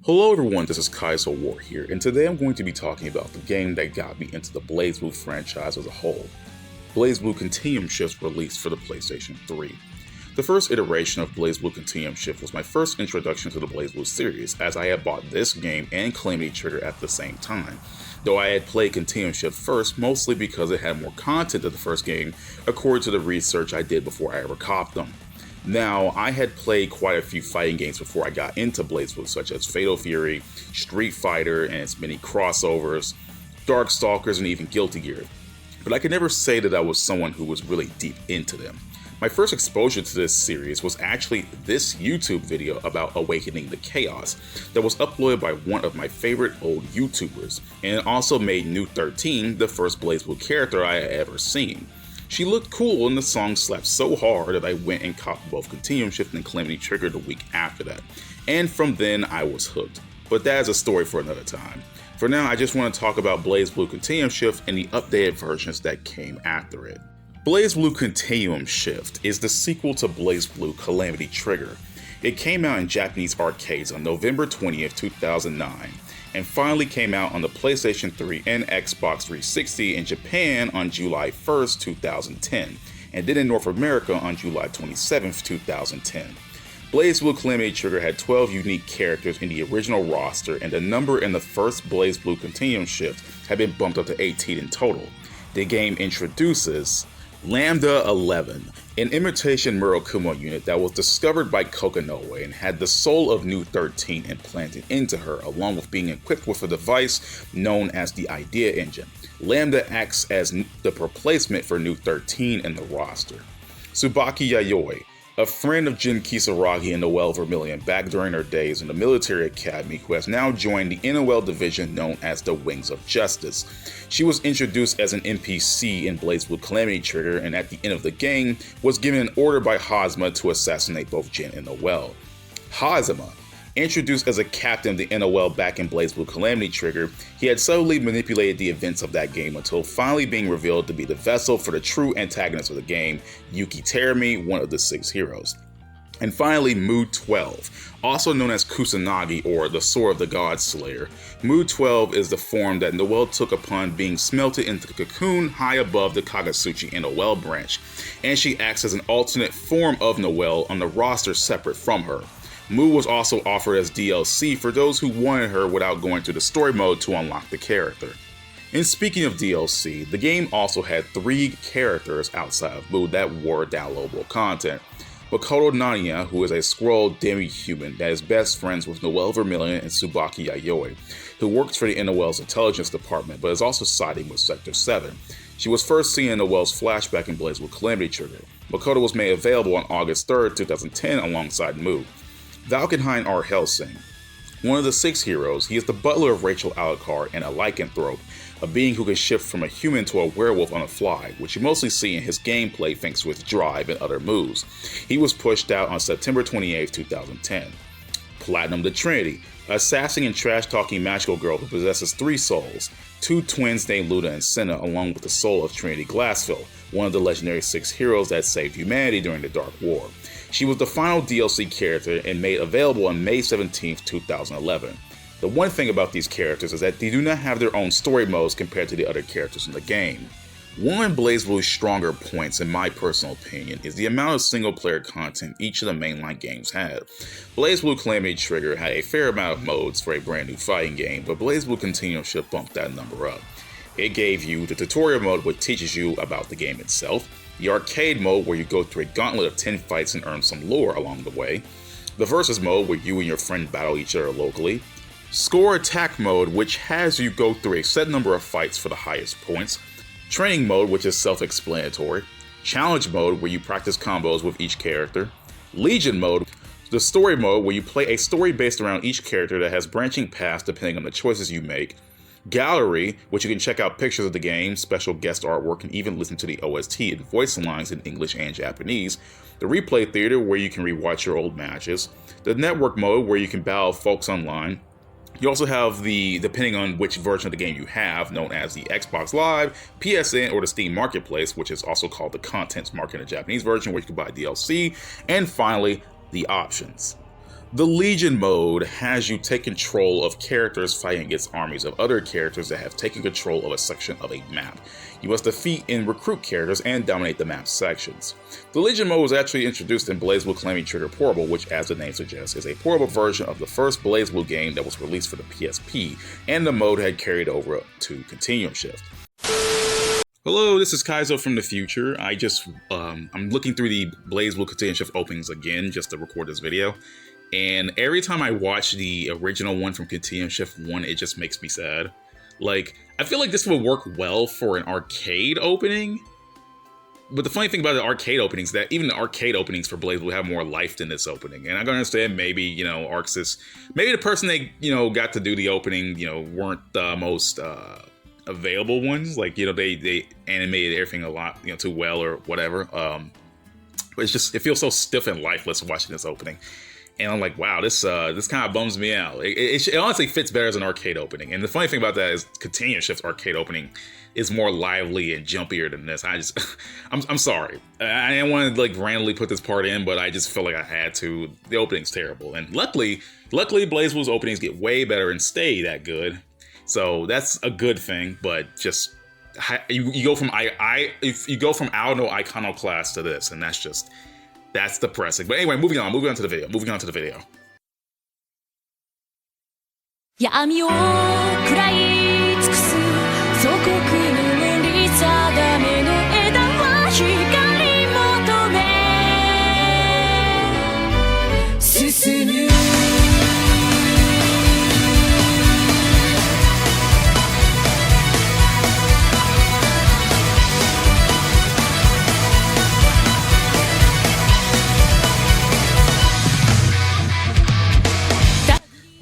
Hello everyone, this is Kaizouwar here, and today I'm going to be talking about the game that got me into the BlazBlue franchise as a whole. BlazBlue Continuum Shift released for the PlayStation 3. The first iteration of BlazBlue Continuum Shift was my first introduction to the BlazBlue series, as I had bought this game and Calamity Trigger at the same time, though I had played Continuum Shift first mostly because it had more content than the first game, according to the research I did before I ever copped them. Now, I had played quite a few fighting games before I got into BlazBlue, such as Fatal Fury, Street Fighter and its many crossovers, Darkstalkers, and even Guilty Gear, but I could never say that I was someone who was really deep into them. My first exposure to this series was actually this YouTube video about Awakening the Chaos that was uploaded by one of my favorite old YouTubers, and it also made New 13 the first BlazBlue character I had ever seen. She looked cool and the song slapped so hard that I went and copped both Continuum Shift and Calamity Trigger the week after that. And from then I was hooked. But that is a story for another time. For now, I just want to talk about BlazBlue Continuum Shift and the updated versions that came after it. BlazBlue Continuum Shift is the sequel to BlazBlue Calamity Trigger. It came out in Japanese arcades on November 20th, 2009. And finally came out on the PlayStation 3 and Xbox 360 in Japan on July 1st, 2010, and then in North America on July 27th, 2010. BlazBlue Calamity Trigger had 12 unique characters in the original roster, and the number in the first BlazBlue Continuum Shift had been bumped up to 18 in total. The game introduces Lambda 11, an imitation Murakumo unit that was discovered by Kokonoe and had the soul of New 13 implanted into her, along with being equipped with a device known as the Idea Engine. Lambda acts as the replacement for New 13 in the roster. Tsubaki Yayoi, a friend of Jin Kisaragi and Noelle Vermillion back during her days in the military academy, who has now joined the NOL division known as the Wings of Justice. She was introduced as an NPC in BlazBlue Calamity Trigger, and at the end of the game was given an order by Hazama to assassinate both Jin and Noelle. Hazama, introduced as a captain of the NOL back in BlazBlue Calamity Trigger, he had subtly manipulated the events of that game until finally being revealed to be the vessel for the true antagonist of the game, Yuki Terumi, one of the 6 heroes. And finally, Mood 12, also known as Kusanagi or the Sword of the God Slayer. Mood 12 is the form that Noelle took upon being smelted into the cocoon high above the Kagasuchi NOL branch, and she acts as an alternate form of Noelle on the roster separate from her. Mu was also offered as DLC for those who wanted her without going to the story mode to unlock the character. And speaking of DLC, the game also had 3 characters outside of Mu that were downloadable content. Makoto Nanya, who is a Skrull demi-human that is best friends with Noelle Vermillion and Tsubaki Yayoi, who works for the NOL's intelligence department but is also siding with Sector 7. She was first seen in Noelle's flashback in BlazBlue Calamity Trigger. Makoto was made available on August 3rd, 2010 alongside Mu. Valkenhayn R. Helsing. One of the 6 heroes, he is the butler of Rachel Alucard and a lycanthrope, a being who can shift from a human to a werewolf on the fly, which you mostly see in his gameplay thanks to his drive and other moves. He was pushed out on September 28, 2010. Platinum the Trinity, a sassing and trash-talking magical girl who possesses 3 souls, 2 twins named Luna and Senna, along with the soul of Trinity Glassfield, one of the legendary 6 heroes that saved humanity during the Dark War. She was the final DLC character and made available on May 17, 2011. The one thing about these characters is that they do not have their own story modes compared to the other characters in the game. One of BlazBlue's stronger points, in my personal opinion, is the amount of single-player content each of the mainline games had. BlazBlue Calamity Trigger had a fair amount of modes for a brand new fighting game, but BlazBlue Continuum Shift bumped that number up. It gave you the tutorial mode, which teaches you about the game itself, the arcade mode where you go through a gauntlet of 10 fights and earn some lore along the way, the versus mode where you and your friend battle each other locally, score attack mode which has you go through a set number of fights for the highest points, training mode which is self-explanatory, challenge mode where you practice combos with each character, legion mode, the story mode where you play a story based around each character that has branching paths depending on the choices you make, Gallery, which you can check out pictures of the game, special guest artwork, and even listen to the OST and voice lines in English and Japanese. The Replay Theater, where you can rewatch your old matches. The Network Mode, where you can battle folks online. You also have the, depending on which version of the game you have, known as the Xbox Live, PSN, or the Steam Marketplace, which is also called the Contents Market in the Japanese version, where you can buy DLC. And finally, the options. The Legion mode has you take control of characters fighting against armies of other characters that have taken control of a section of a map. You must defeat and recruit characters and dominate the map sections. The Legion mode was actually introduced in BlazBlue Calamity Trigger Portable, which, as the name suggests, is a portable version of the first BlazBlue game that was released for the PSP, and the mode had carried over to Continuum Shift. Hello, this is Kaizou from the future. I'm looking through the BlazBlue Continuum Shift openings again just to record this video. And every time I watch the original one from Continuum Shift 1, it just makes me sad. Like, I feel like this would work well for an arcade opening. But the funny thing about the arcade openings is that even the arcade openings for BlazBlue have more life than this opening. And I can understand maybe, ARCSYS, maybe the person they, got to do the opening, weren't the most available ones. Like, they animated everything a lot, too well or whatever. But it feels so stiff and lifeless watching this opening. And I'm like, wow, this kind of bums me out. It honestly fits better as an arcade opening. And the funny thing about that is Continuum Shift's arcade opening is more lively and jumpier than this. I'm sorry. I didn't want to randomly put this part in, but I just feel like I had to. The opening's terrible. And luckily BlazBlue's openings get way better and stay that good. So that's a good thing, but just you go from I don't know iconoclast to this, and that's depressing. But anyway, moving on to the video.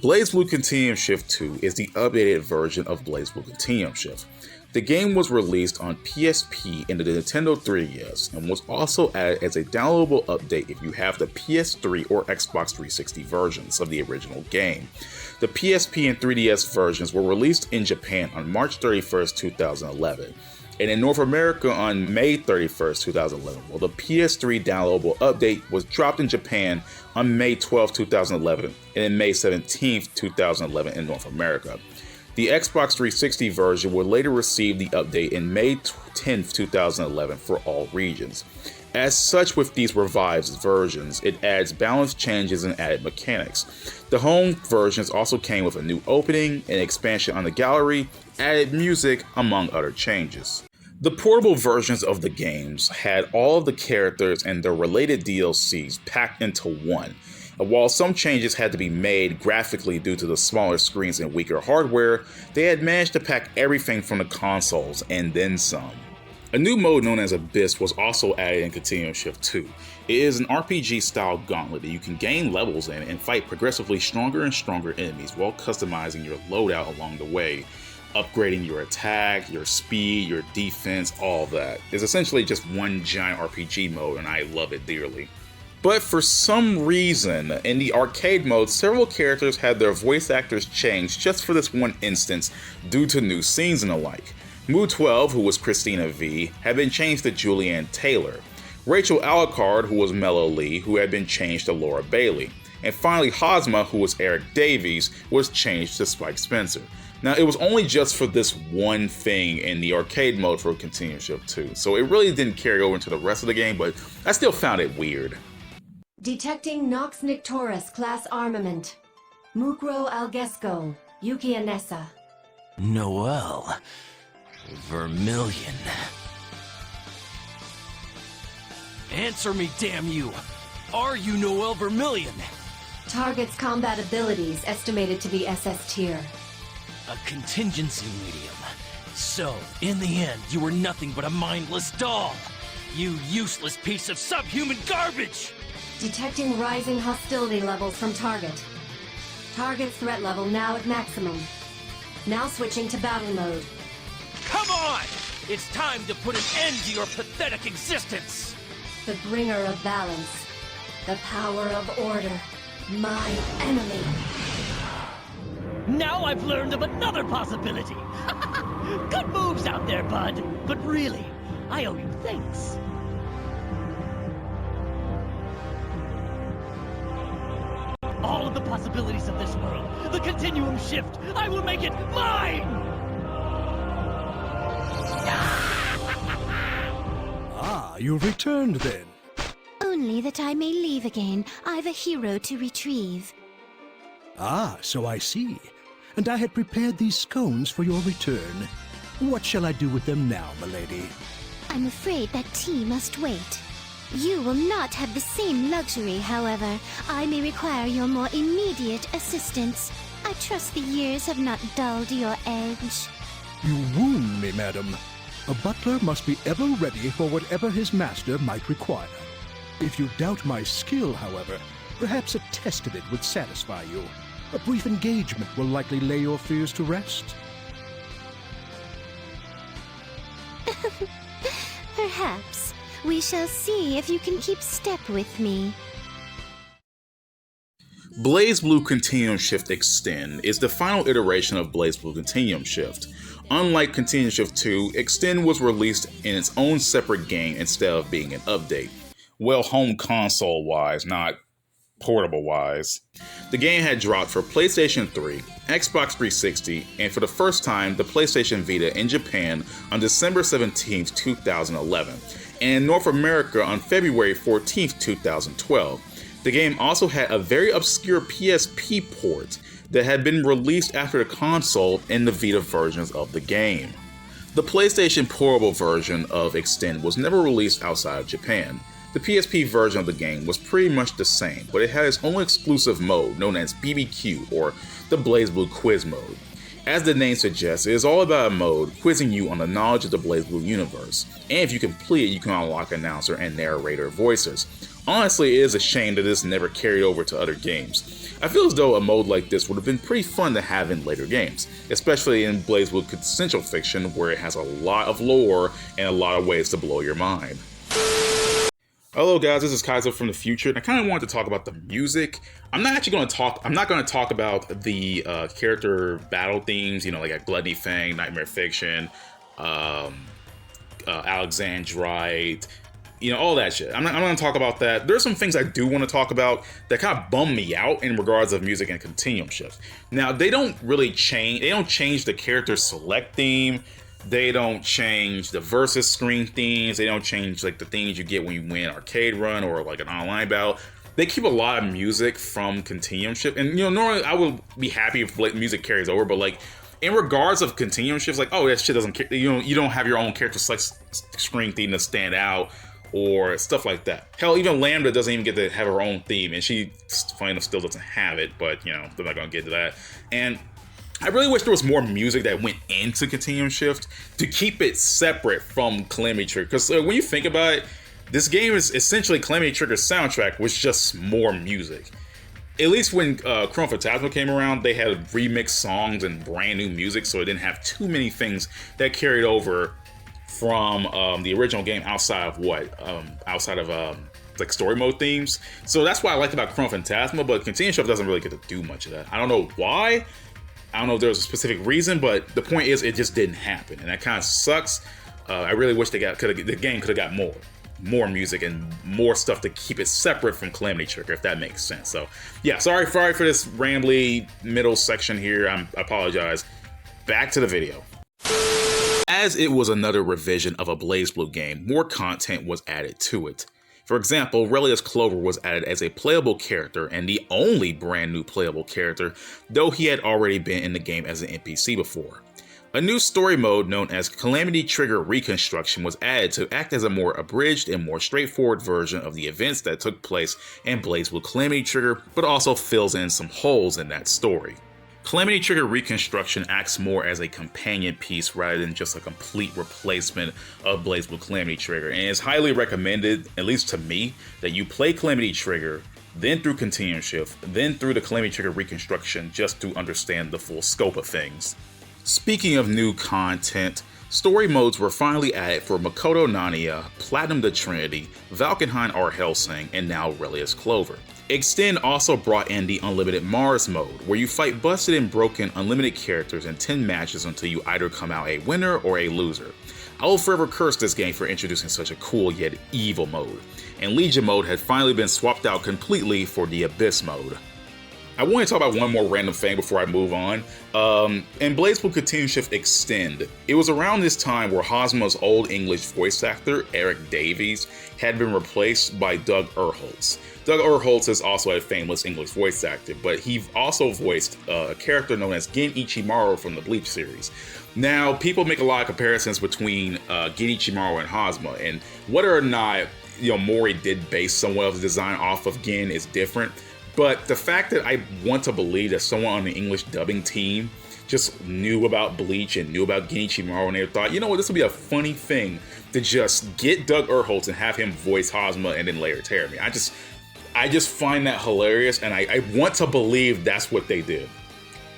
BlazBlue Continuum Shift 2 is the updated version of BlazBlue Continuum Shift. The game was released on PSP and the Nintendo 3DS and was also added as a downloadable update if you have the PS3 or Xbox 360 versions of the original game. The PSP and 3DS versions were released in Japan on March 31st, 2011. And in North America on May 31st, 2011, while the PS3 downloadable update was dropped in Japan on May 12, 2011, and in May 17, 2011 in North America. The Xbox 360 version would later receive the update in May 10, 2011 for all regions. As such, with these revised versions, it adds balance changes and added mechanics. The home versions also came with a new opening, an expansion on the gallery, added music, among other changes. The portable versions of the games had all of the characters and their related DLCs packed into one. And while some changes had to be made graphically due to the smaller screens and weaker hardware, they had managed to pack everything from the consoles and then some. A new mode known as Abyss was also added in Continuum Shift 2. It is an RPG-style gauntlet that you can gain levels in and fight progressively stronger and stronger enemies while customizing your loadout along the way, upgrading your attack, your speed, your defense, all that. It's essentially just one giant RPG mode, and I love it dearly. But for some reason, in the arcade mode, several characters had their voice actors changed just for this one instance due to new scenes and the like. Mu 12, who was Christina V, had been changed to Julianne Taylor. Rachel Alucard, who was Mello Lee, who had been changed to Laura Bailey. And finally, Hosma, who was Eric Davies, was changed to Spike Spencer. Now, it was only just for this one thing in the arcade mode for Continuum Shift 2, so it really didn't carry over into the rest of the game, but I still found it weird. Detecting Nox Nictoris class armament. Mukro Algesco, Yuki Anessa. Noel. Vermilion. Answer me, damn you! Are you Noel Vermilion? Target's combat abilities estimated to be SS tier. A contingency medium. So, in the end, you were nothing but a mindless doll. You useless piece of subhuman garbage! Detecting rising hostility levels from target. Target's threat level now at maximum. Now switching to battle mode. Come on! It's time to put an end to your pathetic existence! The bringer of balance. The power of order. My enemy. Now I've learned of another possibility! Good moves out there, bud! But really, I owe you thanks. All of the possibilities of this world. The continuum shift. I will make it mine! Ah, you've returned then. Only that I may leave again. I've a hero to retrieve. Ah, so I see. And I had prepared these scones for your return. What shall I do with them now, milady? I'm afraid that tea must wait. You will not have the same luxury, however. I may require your more immediate assistance. I trust the years have not dulled your edge. You wound me, madam. A butler must be ever ready for whatever his master might require. If you doubt my skill, however, perhaps a test of it would satisfy you. A brief engagement will likely lay your fears to rest. Perhaps. We shall see if you can keep step with me. BlazBlue Continuum Shift Extend is the final iteration of BlazBlue Continuum Shift. Unlike Continuum Shift 2, Extend was released in its own separate game instead of being an update. Well, home console-wise, not portable-wise. The game had dropped for PlayStation 3, Xbox 360, and for the first time, the PlayStation Vita in Japan on December 17, 2011, and in North America on February 14, 2012. The game also had a very obscure PSP port that had been released after the console and the Vita versions of the game. The PlayStation portable version of Extend was never released outside of Japan. The PSP version of the game was pretty much the same, but it had its own exclusive mode known as BBQ, or the BlazBlue Quiz mode. As the name suggests, it is all about a mode quizzing you on the knowledge of the BlazBlue universe, and if you complete it, you can unlock announcer and narrator voices. Honestly, it is a shame that this never carried over to other games. I feel as though a mode like this would have been pretty fun to have in later games, especially in BlazBlue Essential Fiction, where it has a lot of lore and a lot of ways to blow your mind. Hello guys, this is Kaizou from the future, and I kind of wanted to talk about the music. I'm not going to talk about the character battle themes, like Bloody Fang, Nightmare Fiction, Alexandrite, all that shit. I'm not going to talk about that. There's some things I do want to talk about that kind of bum me out in regards of music and Continuum Shift. Now, they don't change the character select theme. They don't change the versus screen themes. They don't change the themes you get when you win arcade run or an online battle. They keep a lot of music from Continuum Shift, and normally I would be happy if music carries over, but in regards of Continuum Shifts, that shit doesn't, you don't have your own character select screen theme to stand out or stuff like that. Hell, even Lambda doesn't even get to have her own theme, and she funny enough still doesn't have it, but they're not gonna get to that. And I really wish there was more music that went into Continuum Shift to keep it separate from Calamity Trigger. Because when you think about it, this game is essentially Calamity Trigger's soundtrack with just more music. At least when Chrono Phantasma came around, they had remixed songs and brand new music, so it didn't have too many things that carried over from the original game outside of story mode themes. So that's what I liked about Chrono Phantasma, but Continuum Shift doesn't really get to do much of that. I don't know why. I don't know if there was a specific reason, but the point is it just didn't happen, and that kind of sucks. I really wish the game could have got more music and more stuff to keep it separate from Calamity Trigger, if that makes sense. So yeah, sorry for this rambly middle section here. I apologize. Back to the video. As it was another revision of a BlazBlue game, more content was added to it. For example, Relius Clover was added as a playable character and the only brand new playable character, though he had already been in the game as an NPC before. A new story mode known as Calamity Trigger Reconstruction was added to act as a more abridged and more straightforward version of the events that took place in BlazBlue Calamity Trigger, but also fills in some holes in that story. Calamity Trigger Reconstruction acts more as a companion piece rather than just a complete replacement of BlazBlue Calamity Trigger, and it's highly recommended, at least to me, that you play Calamity Trigger, then through Continuum Shift, then through the Calamity Trigger Reconstruction just to understand the full scope of things. Speaking of new content, story modes were finally added for Makoto Nania, Platinum the Trinity, Valkenhayn R. Hellsing, and now Relius Clover. Extend also brought in the Unlimited Mars mode, where you fight busted and broken unlimited characters in 10 matches until you either come out a winner or a loser. I will forever curse this game for introducing such a cool yet evil mode, and Legion mode had finally been swapped out completely for the Abyss mode. I want to talk about one more random thing before I move on. In BlazBlue Continuum Shift Extend, it was around this time where Hosma's old English voice actor, Eric Davies, had been replaced by Doug Erholtz. Doug Erholtz is also a famous English voice actor, but he also voiced a character known as Gen Ichimaru from the Bleach series. Now, people make a lot of comparisons between Gen Ichimaru and Hosma, and whether or not Mori did base somewhat of the design off of Gen is different. But the fact that I want to believe that someone on the English dubbing team just knew about Bleach and knew about Gen Ichimaru, and they thought, you know what, this would be a funny thing to just get Doug Erholtz and have him voice Hosma and then later Terumi. I just find that hilarious, and I want to believe that's what they did.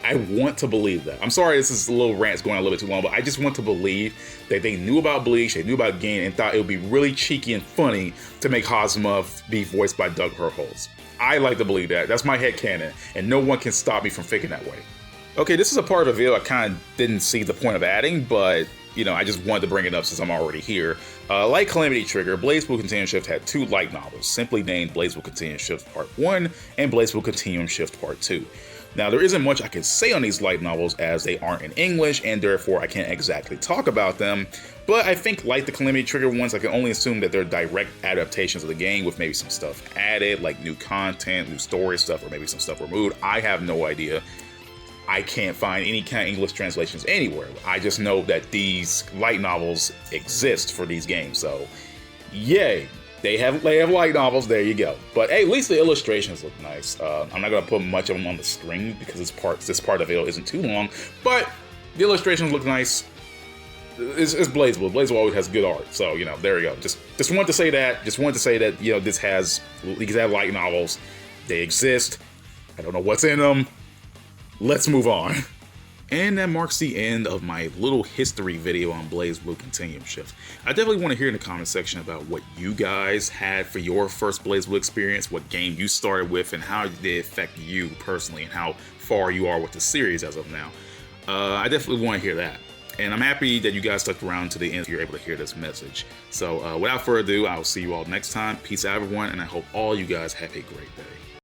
I want to believe that. I'm sorry this is a little rant's going on a little bit too long, but I just want to believe that they knew about Bleach, they knew about Gen, and thought it would be really cheeky and funny to make Hosma be voiced by Doug Erholtz. I like to believe that. That's my headcanon, and no one can stop me from thinking that way. Okay, this is a part of the video I kind of didn't see the point of adding, but I just wanted to bring it up since I'm already here. Like Calamity Trigger, BlazBlue Continuum Shift had 2 light novels, simply named BlazBlue Continuum Shift Part 1 and BlazBlue Continuum Shift Part 2. Now, there isn't much I can say on these light novels as they aren't in English, and therefore I can't exactly talk about them, but I think like the Calamity Trigger ones, I can only assume that they're direct adaptations of the game with maybe some stuff added, like new content, new story stuff, or maybe some stuff removed. I have no idea. I can't find any kind of English translations anywhere. I just know that these light novels exist for these games, so yay. They have light novels, there you go. But hey, at least the illustrations look nice. I'm not gonna put much of them on the screen because this part of the video isn't too long, but the illustrations look nice. It's BlazBlue. BlazBlue always has good art, so there you go. Just wanted to say that. Just wanted to say that these have light novels. They exist. I don't know what's in them. Let's move on. And that marks the end of my little history video on BlazBlue Continuum Shift. I definitely want to hear in the comment section about what you guys had for your first BlazBlue experience, what game you started with, and how did it affect you personally, and how far you are with the series as of now. I definitely want to hear that. And I'm happy that you guys stuck around to the end if you're able to hear this message. So without further ado, I will see you all next time. Peace out, everyone, and I hope all you guys have a great day.